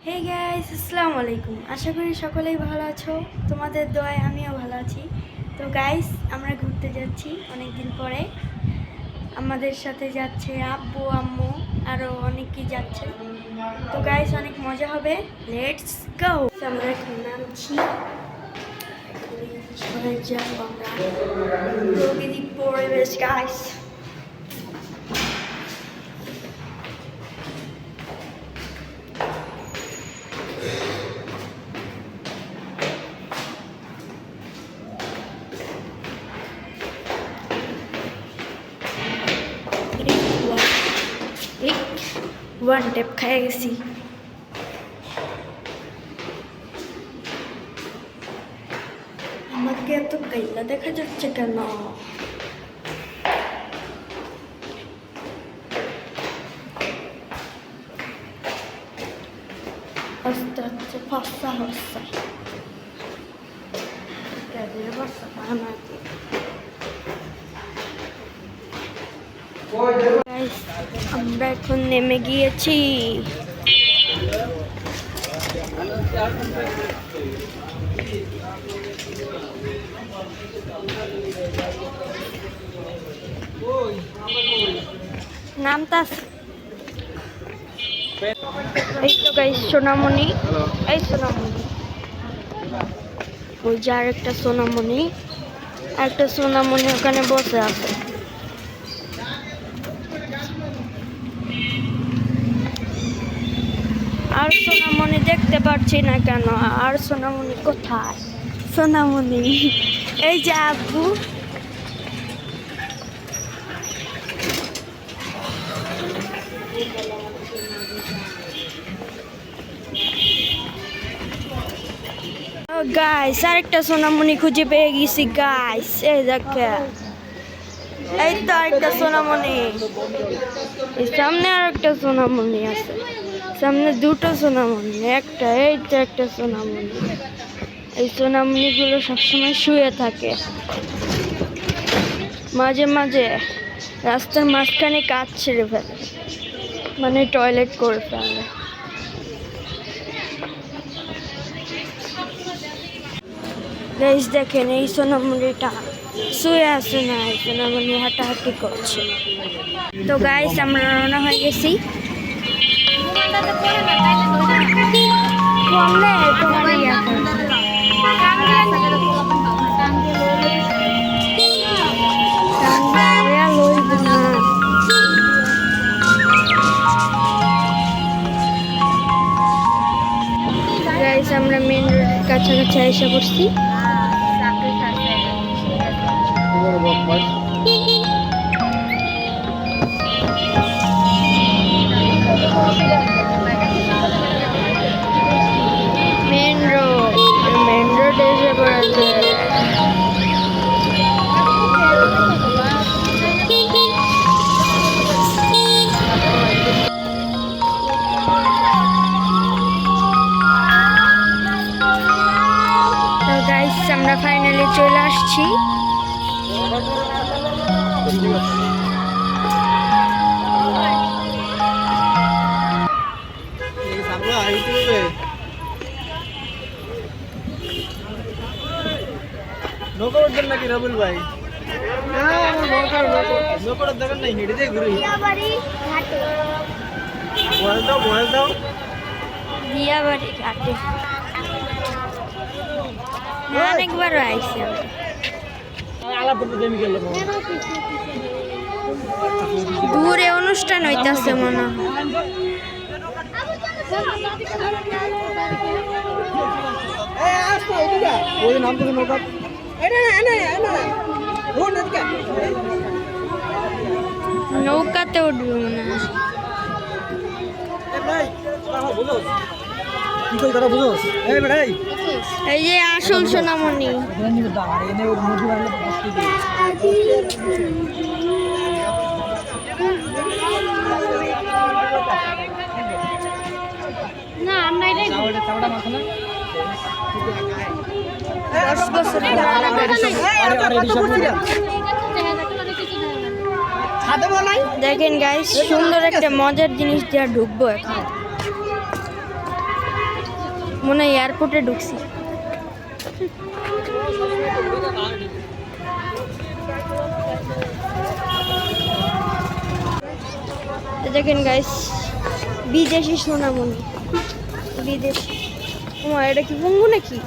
Hey guys, আসসালামু আলাইকুম। আশা করি সকলেই ভালো আছো। তোমাদের দোয়ায় আমিও ভালো আছি। তো গাইস, আমরা ঘুরতে যাচ্ছি অনেক দিন পরে। আমাদের সাথে যাচ্ছে আব্বু, আম্মু, আরও অনেকেই যাচ্ছে। তো গাইস, অনেক মজা হবে। Let's go. আমরা এখন নামছি। চলে যাবো আমরা প্রকৃতি পরিবেশ গাইস। ওয়ান টেপ খাই গেছি। আমাকে এত গাইলা দেখা যাচ্ছে কেন? আস্তে আস্তে ফসা হচ্ছে। আমরা এখন নেমে গিয়েছি। নামটা এই তো গাইস, সোনামণি। এই সোনামণি, ওই যে আরেকটা সোনামণি, একটা সোনামণি ওখানে বসে আছে। আর সোনামণি দেখতে পাচ্ছি না কেন? আর সোনামণি কোথায়? সোনামণি এই যে আব্বু। গাইস, আরেকটা সোনামণি খুঁজে পেয়ে গেছি গাইস। এই দেখে, এই তো আরেকটা সোনামণি। এই সামনে আরেকটা সোনামণি আছে। সামনে দুটো সোনামণি, একটা এই তো একটা সোনামণি। এই সোনামণিগুলো সবসময় শুয়ে থাকে, মাঝে মাঝে রাস্তার মাঝখানে কাজ ছেড়ে ফেলে, মানে টয়লেট করে ফেলে। গাইস দেখেন, এই সোনামণিটা শুয়ে আছে না, এই সোনামণি হাঁটাহাঁটি করছে। তো গাইস, আমরা রওনা হয়ে গেছি। গাইস, আমরা মেন রোডের কাছাকাছি এসে পড়ছি। মেন রোড এসে পড়েছে। তো গাইস, আমরা ফাইনালি চলে আসছি। নাকি রাবুল ভাই দেখেন নাই হেঁটে দিয়ে ঘুরে বয়স দাও দিয়াবাড়ি ঘাটে অনেকবার আইসি। দূরে অনুষ্ঠান হইতাছে মনে হয়। নৌকাতে উঠবে মনে হয়। এই যে আসল সোনামণি। না, আমরা দেখেন গাইস, সুন্দর একটা মজার জিনিস দিয়ে ঢুকবো এখন। মনে হয় এয়ারপোর্টে ঢুকছি। দেখেন গাইস, বিদেশি সোনামণি, বিদেশি। এটা কি পঙ্গু নাকি?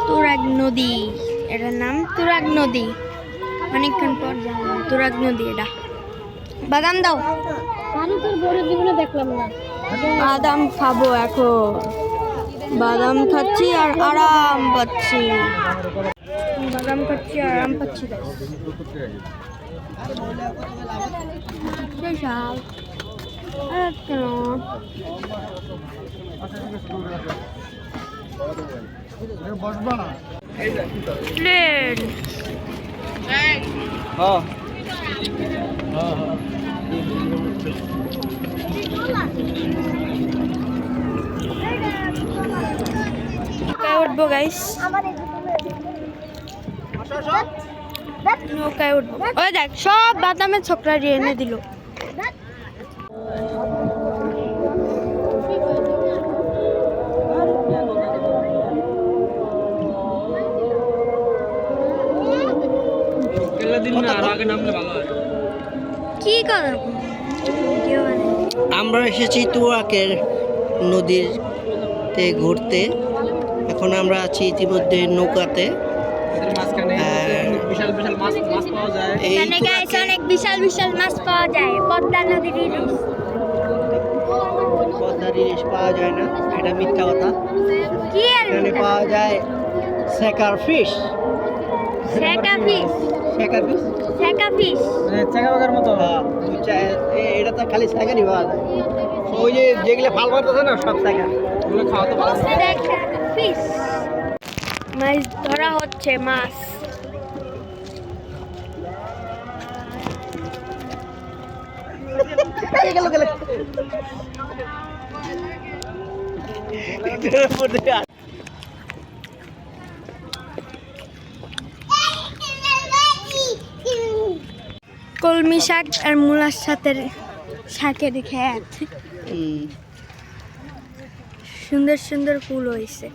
তুরাগ নদী, এটার নাম তুরাগ নদী। অনেকক্ষণ পর জানলাম তুরাগ নদী। এটা বাদাম দাও। আমি তোর বড় জীবনে দেখলাম না। বাদাম খাবো এখন, বাদাম খাচ্ছি আর আরাম পাচ্ছি। বাদাম খাচ্ছি আর আরাম পাচ্ছি। প্লেন উঠবো গাইস, নৌকায় উঠবো। ওই দেখ, সব বাদামের ছোকরা এনে দিল। কি করার আমরা এসেছি তুরাগের নদীতে ঘুরতে। এখন আমরা আছি ইতিমধ্যে নৌকাতে। এই অনেক বিশাল বিশাল মাছ পাওয়া যায়। পদ্মা নদীর ইলিশ। পদ্মার ইলিশ পাওয়া যায় না, এটা মিথ্যা কথা। কি আর এখানে পাওয়া যায় সেকার ফিশ। সেকা ফিশ, সেকার ফিশ, সেকা ফিশ। এটা তো খালি সেকারই পাওয়া যায়। ওই যে যেগুলো ফাল মারতেছে না, সব সেকার। ওগুলো খাওয়া তো ভালো। সেকা ফিশ। মাছ ধরা হচ্ছে, মাছ। কলমি শাক আর মূলার সাথে শাকের খেত। সুন্দর সুন্দর ফুল হয়েছে।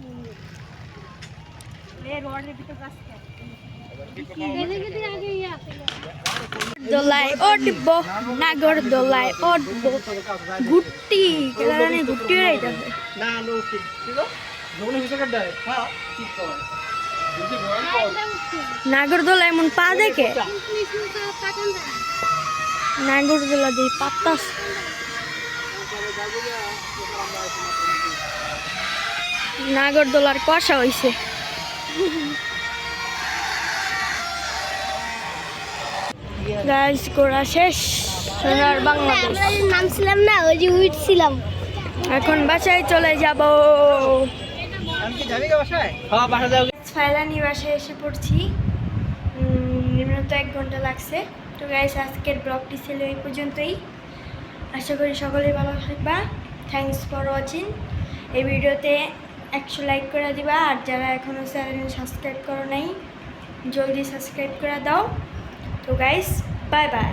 দোলায় উঠবো, নাগর দোলায় উঠবো। ঘুরটি কেলারানি ঘুরটি উড়াইতেছে। না নৌকি নাগর দোলা এমন পা দেখে, নাগর দোলা দিয়ে পাত্তাস। নাগর দোলার কষা হইছে। গাইস করা শেষ। সোনার বাংলাদেশ নামছিলাম না, ওই যে উঠছিলাম। এখন বাসায় চলে যাব। ফাইলানি বাসায় এসে পড়ছি। নিম্নত 1 ঘন্টা লাগছে। তো গাইস আজকের ব্লগটি ছিল এই পর্যন্তই। আশা করি সকলেই ভালো থাকবা। Thanks for watching. এই ভিডিওতে 100 লাইক করে দিবা, আর যারা এখনও চ্যানেল সাবস্ক্রাইব করো নাই জলদি সাবস্ক্রাইব করে দাও। তো গাইস বাই বাই।